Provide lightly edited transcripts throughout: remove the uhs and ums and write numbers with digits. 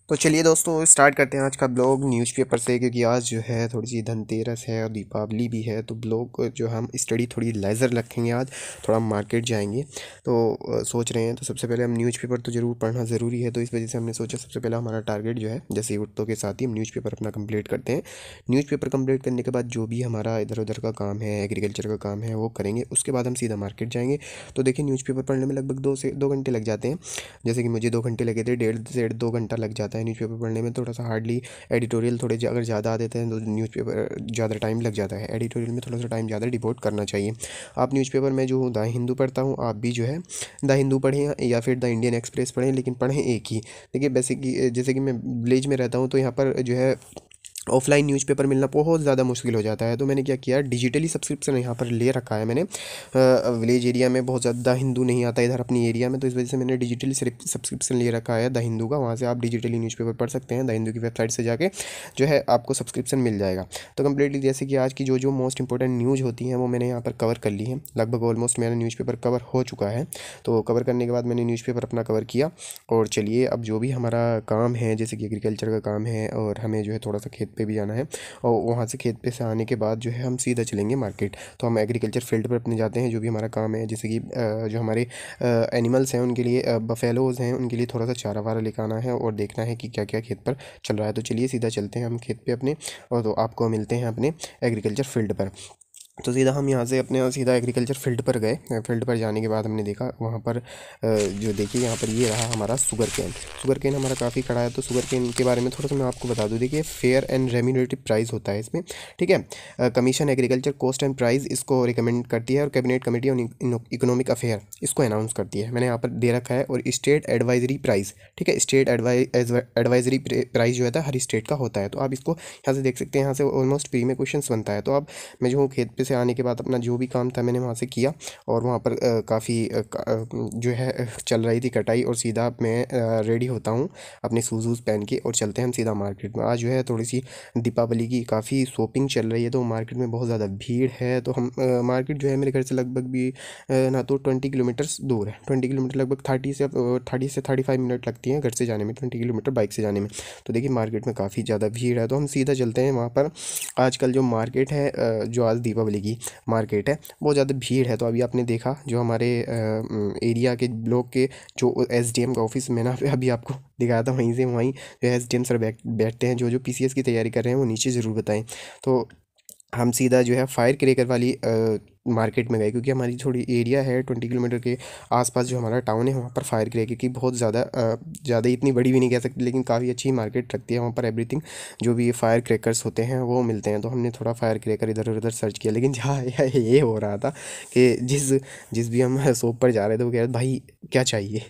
तो चलिए दोस्तों स्टार्ट करते हैं आज का ब्लॉग न्यूज़पेपर से, क्योंकि आज जो है थोड़ी सी धनतेरस है और दीपावली भी है। तो ब्लॉग जो हम स्टडी थोड़ी लेज़र रखेंगे आज, थोड़ा मार्केट जाएंगे। तो सोच रहे हैं तो सबसे पहले हम न्यूज़पेपर तो ज़रूर पढ़ना ज़रूरी है, तो इस वजह से हमने सोचा सबसे पहले हमारा टारगेट जो है जैसे ही उठतों के साथ ही हम न्यूज़पेपर अपना कंप्लीट करते हैं। न्यूज़पेपर कंप्लीट करने के बाद जो भी हमारा इधर उधर का काम है, एग्रीकल्चर का काम है, वो करेंगे। उसके बाद हम सीधा मार्केट जाएंगे। तो देखिए न्यूज़पेपर पढ़ने में लगभग 2 घंटे लग जाते हैं। जैसे कि मुझे 2 घंटे लगे थे, 1.5 से 2 घंटा लग जाता है न्यूज़पेपर पढ़ने में। थोड़ा सा हार्डली एडिटोरियल थोड़े अगर ज़्यादा आ देते हैं तो न्यूज़पेपर ज़्यादा टाइम लग जाता है। एडिटोरियल में थोड़ा सा टाइम ज़्यादा डिवोट करना चाहिए। आप न्यूज़पेपर में जो हूँ द हिंदू पढ़ता हूँ, आप भी जो है द हिंदू पढ़ें या फिर द इंडियन एक्सप्रेस पढ़ें, लेकिन पढ़ें एक ही। देखिए बेसिकली जैसे कि मैं विलेज में रहता हूँ, तो यहाँ पर जो है ऑफलाइन न्यूज़पेपर मिलना बहुत ज़्यादा मुश्किल हो जाता है। तो मैंने क्या किया, डिजिटली सब्सक्रिप्शन यहाँ पर ले रखा है मैंने। विलेज एरिया में बहुत ज़्यादा हिंदू नहीं आता इधर अपनी एरिया में, तो इस वजह से मैंने डिजिटली सब्सक्रिप्शन ले रखा है द हिंदू का। वहाँ से आप डिजिटली न्यूज़पेपर पढ़ सकते हैं। द हिंदू की वेबसाइट से जाके जो है आपको सब्सक्रिप्शन मिल जाएगा। तो कम्प्लीटली जैसे कि आज की जो जो मोस्ट इंपॉर्टेंट न्यूज़ होती हैं वो मैंने यहाँ पर कवर कर ली है। लगभग ऑलमोस्ट मेरा न्यूज़पेपर कवर हो चुका है। तो कवर करने के बाद मैंने न्यूज़पेपर अपना कवर किया। और चलिए अब जो भी हमारा काम है, जैसे कि एग्रीकल्चर का काम है और हमें जो है थोड़ा सा खेत पे भी जाना है, और वहाँ से खेत पे से आने के बाद जो है हम सीधा चलेंगे मार्केट। तो हम एग्रीकल्चर फील्ड पर अपने जाते हैं। जो भी हमारा काम है, जैसे कि जो हमारे एनिमल्स हैं उनके लिए, बफेलोज़ हैं उनके लिए थोड़ा सा चारा वारा लेकर आना है और देखना है कि क्या क्या खेत पर चल रहा है। तो चलिए सीधा चलते हैं हम खेत पे अपने, और तो आपको मिलते हैं अपने एग्रीकल्चर फील्ड पर। तो सीधा हम यहाँ से अपने सीधा एग्रीकल्चर फील्ड पर गए। फील्ड पर जाने के बाद हमने देखा वहाँ पर जो देखिए यहाँ पर ये रहा हमारा शुगर केन। शुगर केन हमारा काफ़ी खड़ा है। तो शुगर केन के बारे में थोड़ा सा मैं आपको बता दूँ। देखिए फेयर एंड रेम्यूनरेटिव प्राइस होता है इसमें, ठीक है। Commission agriculture cost and price इसको रिकमेंड करती है, और cabinet committee on economic affair इसको अनाउंस करती है। मैंने यहाँ पर दे रखा है। और स्टेट एडवाइजरी प्राइस, ठीक है, स्टेट एडवाइजरी प्राइस जो है हर स्टेट का होता है। तो आप इसको यहाँ से देख सकते हैं। यहाँ से ऑलमोस्ट फ्री में क्वेश्चन बनता है। तो अब मैं जो हूँ खेत पे से आने के बाद अपना जो भी काम था मैंने वहाँ से किया, और वहाँ पर काफ़ी जो है चल रही थी कटाई, और सीधा मैं रेडी होता हूँ अपने शूज़ वूज़ पहन के, और चलते हैं हम सीधा मार्केट में। आज जो है थोड़ी सी दीपावली की काफ़ी शॉपिंग चल रही है, तो मार्केट में बहुत ज़्यादा भीड़ है। तो हम मार्केट जो है मेरे घर से लगभग भी ना तो 20 किलोमीटर्स दूर है। 20 किलोमीटर लगभग 30 से 35 मिनट लगती हैं घर से जाने में, 20 किलोमीटर बाइक से जाने में। तो देखिए मार्केट में काफ़ी ज़्यादा भीड़ है, तो हम सीधा चलते हैं वहाँ पर। आजकल जो मार्केट है, जो आज दीपावली की मार्केट है, बहुत ज़्यादा भीड़ है। तो अभी आपने देखा जो हमारे एरिया के ब्लॉक के जो एसडीएम का ऑफिस में ना अभी आपको दिखाया था, वहीं से वहीं जो एसडीएम सर बैठते हैं। जो जो पीसीएस की तैयारी कर रहे हैं वो नीचे ज़रूर बताएं। तो हम सीधा जो है फायर क्रेकर वाली मार्केट में गए, क्योंकि हमारी थोड़ी एरिया है 20 किलोमीटर के आसपास जो हमारा टाउन है, वहाँ पर फायर क्रेकर की बहुत ज़्यादा इतनी बड़ी भी नहीं कह सकते, लेकिन काफ़ी अच्छी मार्केट रखती है। वहाँ पर एवरीथिंग जो भी फायर क्रैकर्स होते हैं वो मिलते हैं। तो हमने थोड़ा फायर क्रैकर इधर उधर सर्च किया, लेकिन जहाँ ये हो रहा था कि जिस जिस भी हम शॉप पर जा रहे थे वो कह रहे थे भाई क्या चाहिए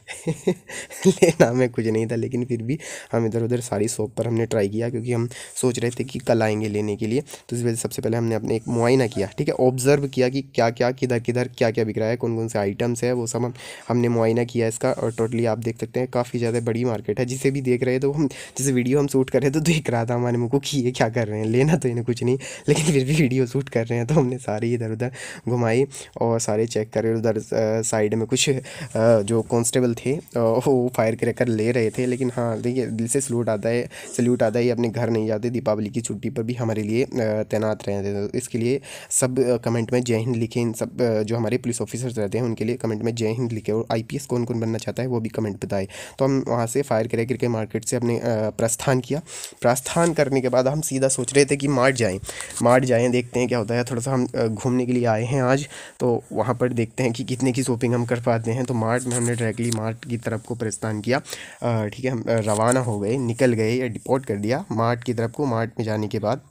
लेना में कुछ नहीं था, लेकिन फिर भी हम इधर उधर सारी शॉप पर हमने ट्राई किया, क्योंकि हम सोच रहे थे कि कल आएंगे लेने के लिए। तो इस वजह से सबसे पहले हमने अपने एक मुआयना किया, ठीक है, ऑब्जर्व किया कि क्या क्या किधर किधर क्या क्या बिक रहा है, कौन कौन से आइटम्स है, वो सब हमने मुआयना किया इसका। और टोटली आप देख सकते हैं काफ़ी ज़्यादा बड़ी मार्केट है। जिसे भी देख रहे हैं, तो हम जैसे वीडियो हम शूट कर रहे थे तो देख रहा था हमारे मुँह को कि ये क्या कर रहे हैं, लेना तो इन्हें कुछ नहीं, लेकिन फिर भी वीडियो शूट कर रहे हैं। तो हमने सारी इधर उधर घुमाई और सारे चेक करे। उधर साइड में कुछ जो कांस्टेबल थे वो फायर क्रैकर ले रहे थे। लेकिन हाँ देखिए दिल से सल्यूट आता है, ये अपने घर नहीं जाते, दीपावली की छुट्टी पर भी हमारे लिए तैनात रहते थे। तो इसके लिए सब कमेंट में जय हिंद लिखें। इन सब जो हमारे पुलिस ऑफिसर्स रहते हैं उनके लिए कमेंट में जय हिंद लिखे, और आईपीएस कौन कौन बनना चाहता है वो भी कमेंट बताए। तो हम वहाँ से फायर क्रैकर के मार्केट से अपने प्रस्थान किया। प्रस्थान करने के बाद हम सीधा सोच रहे थे कि मार्ट जाएँ, देखते हैं क्या होता है। थोड़ा सा हम घूमने के लिए आए हैं आज, तो वहाँ पर देखते हैं कि कितने की शॉपिंग हम कर पाते हैं। तो मार्ट में हमने डायरेक्टली मार्ट की तरफ को प्रस्थान किया। ठीक है, हम रवाना हो गए, निकल गए या डिपोर्ट कर दिया मार्ट की तरफ को। मार्ट में जाने के बाद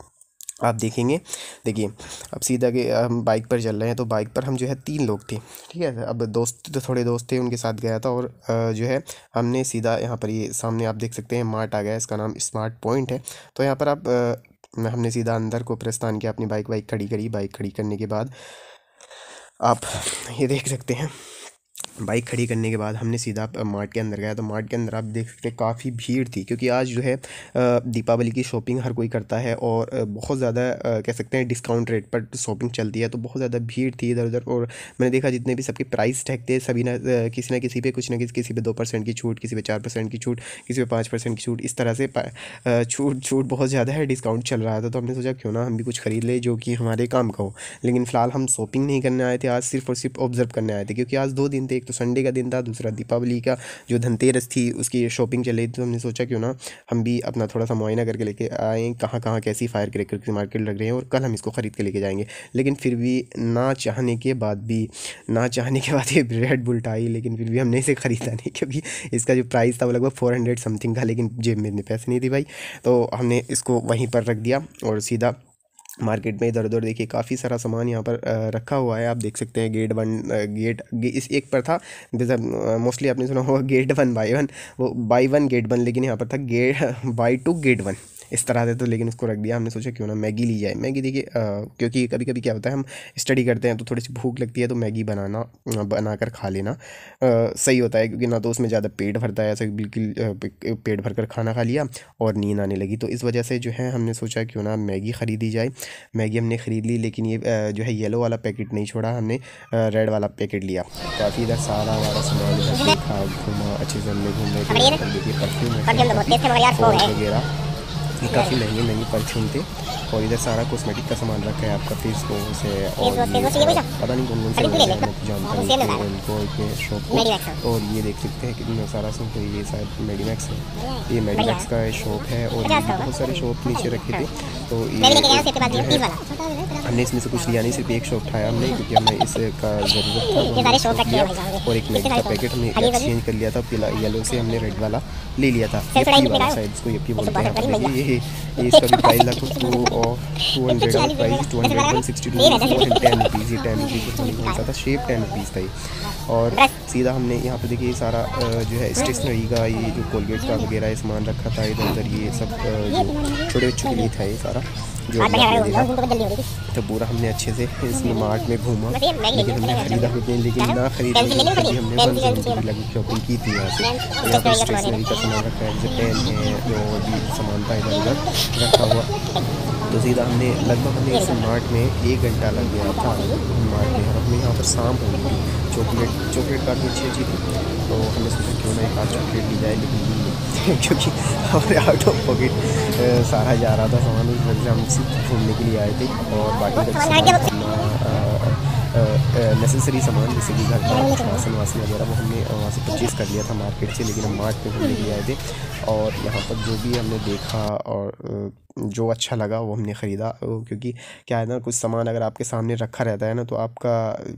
आप देखेंगे, देखिए अब सीधा के हम बाइक पर चल रहे हैं। तो बाइक पर हम जो है 3 लोग थे, ठीक है। अब दोस्त तो थोड़े दोस्त थे, उनके साथ गया था। और जो है हमने सीधा यहाँ पर ये सामने आप देख सकते हैं मार्ट आ गया, इसका नाम स्मार्ट पॉइंट है। तो यहाँ पर आप हमने सीधा अंदर को प्रस्थान किया, अपनी बाइक खड़ी करी। बाइक खड़ी करने के बाद आप ये देख सकते हैं बाइक खड़ी करने के बाद हमने सीधा मार्ट के अंदर गया। तो मार्ट के अंदर आप देख सकते हैं काफ़ी भीड़ थी, क्योंकि आज जो है दीपावली की शॉपिंग हर कोई करता है और बहुत ज़्यादा कह सकते हैं डिस्काउंट रेट पर शॉपिंग चलती है। तो बहुत ज़्यादा भीड़ थी इधर उधर, और मैंने देखा जितने भी सबके प्राइस टैग थे सभी किसी ना किसी पे कुछ ना किसी पे 2% की छूट, किसी पे 4% की छूट, किसी पे 5% की छूट, इस तरह से छूट छूट बहुत ज़्यादा है, डिस्काउंट चल रहा था। तो हमने सोचा क्यों ना हम भी कुछ ख़रीद ले जो कि हमारे काम का हो। लेकिन फ़िलहाल हम शॉपिंग नहीं करने आए थे, आज सिर्फ और सिर्फ ऑब्जर्व करने आए थे, क्योंकि आज 2 दिन थे। एक तो संडे का दिन था, दूसरा दीपावली का जो धनतेरस थी उसकी शॉपिंग चल रही थी। तो हमने सोचा क्यों ना हम भी अपना थोड़ा सा मुआयना करके लेके आए कहाँ कहाँ कैसी फायर क्रैकर की मार्केट लग रही है, और कल हम इसको ख़रीद के लेके जाएंगे। लेकिन फिर भी ना चाहने के बाद ये रेड बुल आई, लेकिन फिर भी हमने इसे ख़रीदा नहीं, क्योंकि इसका जो प्राइस था वो लगभग 400 समथिंग का, लेकिन जेब में इतने पैसे नहीं थे भाई। तो हमने इसको वहीं पर रख दिया और सीधा मार्केट में इधर उधर देखिए काफ़ी सारा सामान यहाँ पर रखा हुआ है। आप देख सकते हैं गेट वन इस एक पर था, जैसा मोस्टली आपने सुना होगा गेट वन बाई वन, वो बाई वन गेट वन, लेकिन यहाँ पर था get buy two get one इस तरह से। तो लेकिन उसको रख दिया। हमने सोचा क्यों ना मैगी ली जाए। मैगी देखिए क्योंकि कभी कभी क्या होता है हम स्टडी करते हैं तो थोड़ी सी भूख लगती है, तो मैगी बनाकर खा लेना सही होता है, क्योंकि ना तो उसमें ज़्यादा पेट भरता है, ऐसा बिल्कुल पेट भर कर खाना खा लिया और नींद आने लगी। तो इस वजह से जो है हमने सोचा क्यों ना मैगी ख़रीदी जाए। मैगी हमने ख़रीद ली, लेकिन ये जो है येलो वाला पैकेट नहीं छोड़ा, हमने रेड वाला पैकेट लिया। काफ़ी इधर सारा हमारा सामान इधर देखा, घूमा अच्छे से, हमने घूमने के देखिए परफ्यूम वगैरह, ये काफ़ी महंगे महंगे परफ्यूम थे। और इधर सारा कॉस्मेटिक का सामान रखा है, आपका फेस वॉश है और पता नहीं कौन कौन से जानता नहीं उनको इतने शॉप को। और ये देख सकते हैं कितना सारा सब, ये शायद मेडिमैक्स है, ये मेडिमैक्स का शॉप है। और ये बहुत सारे शॉप नीचे रखे थे, तो ये हमने इसमें से कुछ लिया नहीं, सिर्फ एक शॉप उठाया हमने, क्योंकि हमें इसका ज़रूरत था लिया। और एक मैगी का पैकेट हमने एक्सचेंज कर लिया था, येलो से हमने रेड वाला ले लिया था, यप्पी वाला शायद इसको यप्पी बोलते हैं। ये इसका भी प्राइस लगभग 200 का प्राइस, 262 10 रुपीज़, ये 10 रुपीज़ कौन सा था, शेप 10 रुपीज़ था ये। और सीधा हमने यहाँ पे देखिए सारा जो है स्टेशनरी का, ये जो कोलगेट का वगैरह सामान रखा था इधर उधर, ये सब जो छोटे बच्चों के लिए था ये सारा जो तो पूरा हमने अच्छे से इस मार्ट में घूमा, लेकिन हमने ख़रीदा कुछ नहीं। लेकिन ना खरीदने के बाद हमने 170 लगी शॉपिंग की थी यहाँ से। यहाँ पर स्टेशनरी का सामान रखा है, जैसे पेन है, जो भी सामान था इधर उधर रखा हुआ। तो सीधा हमने इस मार्ट में 1 घंटा लग गया था मार्ट में, और हमें यहाँ पर शाम हो गई थी। चॉकलेट काफ़ी अच्छी थी, तो हमने सोचा क्यों ना एक आध चॉकलेट ली जाए, लेकिन क्योंकि हमारे आउट ऑफ पॉकेट सारा जा रहा था सामान, उस वजह से हम सिर्फ घूमने के लिए आए थे। और बाकी नेसेसरी सामान जैसे कि घर का राशन वासन वगैरह वो हमने वहाँ से परचेज़ कर लिया था मार्केट से, लेकिन हम मार्ट में घूमने के लिए आए थे। और यहाँ पर जो भी हमने देखा और जो अच्छा लगा वो हमने ख़रीदा, क्योंकि क्या है ना, कुछ सामान अगर आपके सामने रखा रहता है ना, तो आपका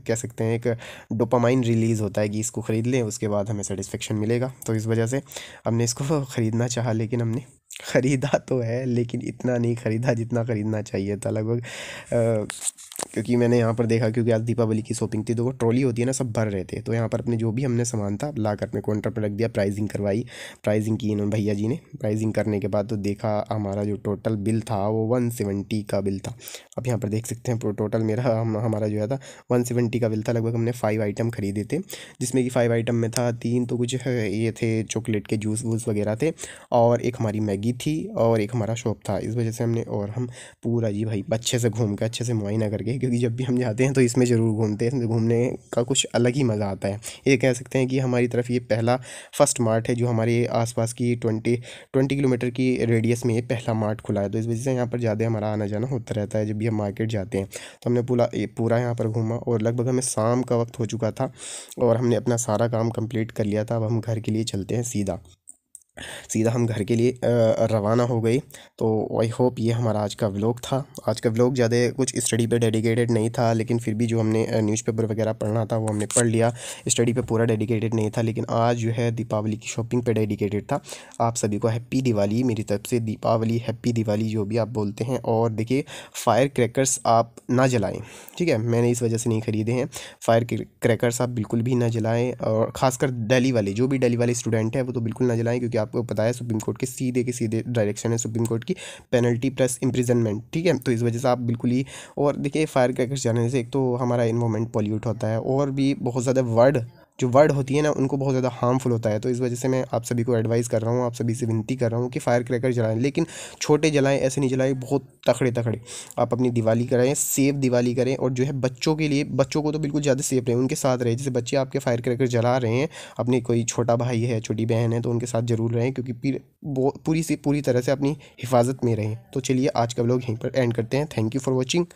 कह सकते हैं एक डोपामाइन रिलीज़ होता है कि इसको ख़रीद लें, उसके बाद हमें सेटिस्फेक्शन मिलेगा। तो इस वजह से हमने इसको ख़रीदना चाहा, लेकिन हमने ख़रीदा तो है, लेकिन इतना नहीं ख़रीदा जितना ख़रीदना चाहिए था लगभग। क्योंकि मैंने यहाँ पर देखा, क्योंकि आज दीपावली की शॉपिंग थी, तो वो ट्रॉली होती है ना, सब भर रहे थे। तो यहाँ पर अपने जो भी हमने सामान था ला कर अपने काउंटर पर रख दिया, प्राइसिंग करवाई। प्राइसिंग की इन्होंने भैया जी ने, प्राइसिंग करने के बाद तो देखा हमारा जो टोटल बिल था वो 170 का बिल था। अब यहाँ पर देख सकते हैं टोटल हमारा जो है था 170 का बिल था। लगभग हमने 5 आइटम ख़रीदे थे, जिसमें कि 5 आइटम में था 3 तो कुछ ये थे चॉकलेट के जूस वूस वगैरह थे, और एक हमारी मैगी थी, और एक हमारा शॉप था। इस वजह से हमने, और हम पूरा जी भाई अच्छे से घूम के अच्छे से मुआयना करके, क्योंकि जब भी हम जाते हैं तो इसमें ज़रूर घूमते हैं, इसमें घूमने का कुछ अलग ही मज़ा आता है। ये कह सकते हैं कि हमारी तरफ ये फर्स्ट मार्ट है जो हमारे आसपास की 20 किलोमीटर की रेडियस में ये पहला मार्ट खुला है। तो इस वजह से यहाँ पर ज़्यादा हमारा आना जाना होता रहता है जब भी हम मार्केट जाते हैं। तो हमने पूरा यहाँ पर घूमा, और लगभग हमें शाम का वक्त हो चुका था और हमने अपना सारा काम कंप्लीट कर लिया था। अब हम घर के लिए चलते हैं सीधा हम घर के लिए रवाना हो गए। तो आई होप ये हमारा आज का व्लॉग था। आज का व्लॉग ज़्यादा कुछ स्टडी पे डेडिकेटेड नहीं था, लेकिन फिर भी जो हमने न्यूज़पेपर वगैरह पढ़ना था वो हमने पढ़ लिया। स्टडी पे पूरा डेडिकेटेड नहीं था, लेकिन आज जो है दीपावली की शॉपिंग पे डेडिकेटेड था। आप सभी को हैप्पी दिवाली मेरी तरफ से। दीपावली, हैप्पी दिवाली, जो भी आप बोलते हैं। और देखिए फायर क्रैकर्स आप ना जलाएँ, ठीक है, मैंने इस वजह से नहीं ख़रीदे हैं। फायर क्रैकर्स आप बिल्कुल भी ना जलाएँ, और ख़ासकर दिल्ली वाले, जो भी दिल्ली वाले स्टूडेंट हैं वो तो बिल्कुल ना जलाएँ, क्योंकि आपको पता है सुप्रीम कोर्ट के सीधे डायरेक्शन है सुप्रीम कोर्ट की, पेनल्टी प्लस इम्प्रिजनमेंट, ठीक है। तो इस वजह से आप बिल्कुल ही, और देखिए फायर क्रैकर्स जलाने से एक तो हमारा इन्वायरमेंट पॉल्यूट होता है, और भी बहुत ज़्यादा वर्ड जो वर्ड होती है ना उनको बहुत ज़्यादा हार्मफुल होता है। तो इस वजह से मैं आप सभी को एडवाइस कर रहा हूँ, आप सभी से विनती कर रहा हूँ कि फायर क्रैकर जलाएं, लेकिन छोटे जलाएं, ऐसे नहीं जलाएं बहुत तगड़े तगड़े। आप अपनी दिवाली कराएं, सेफ दिवाली करें। और जो है बच्चों के लिए, बच्चों को तो बिल्कुल ज़्यादा सेफ रहें, उनके साथ रहें। जैसे बच्चे आपके फायर क्रैकर जला रहे हैं, अपनी कोई छोटा भाई है, छोटी बहन है, तो उनके साथ ज़रूर रहें, क्योंकि फिर पूरी तरह से अपनी हिफाजत में रहें। तो चलिए आज का व्लॉग यहीं पर एंड करते हैं। Thank you for watching.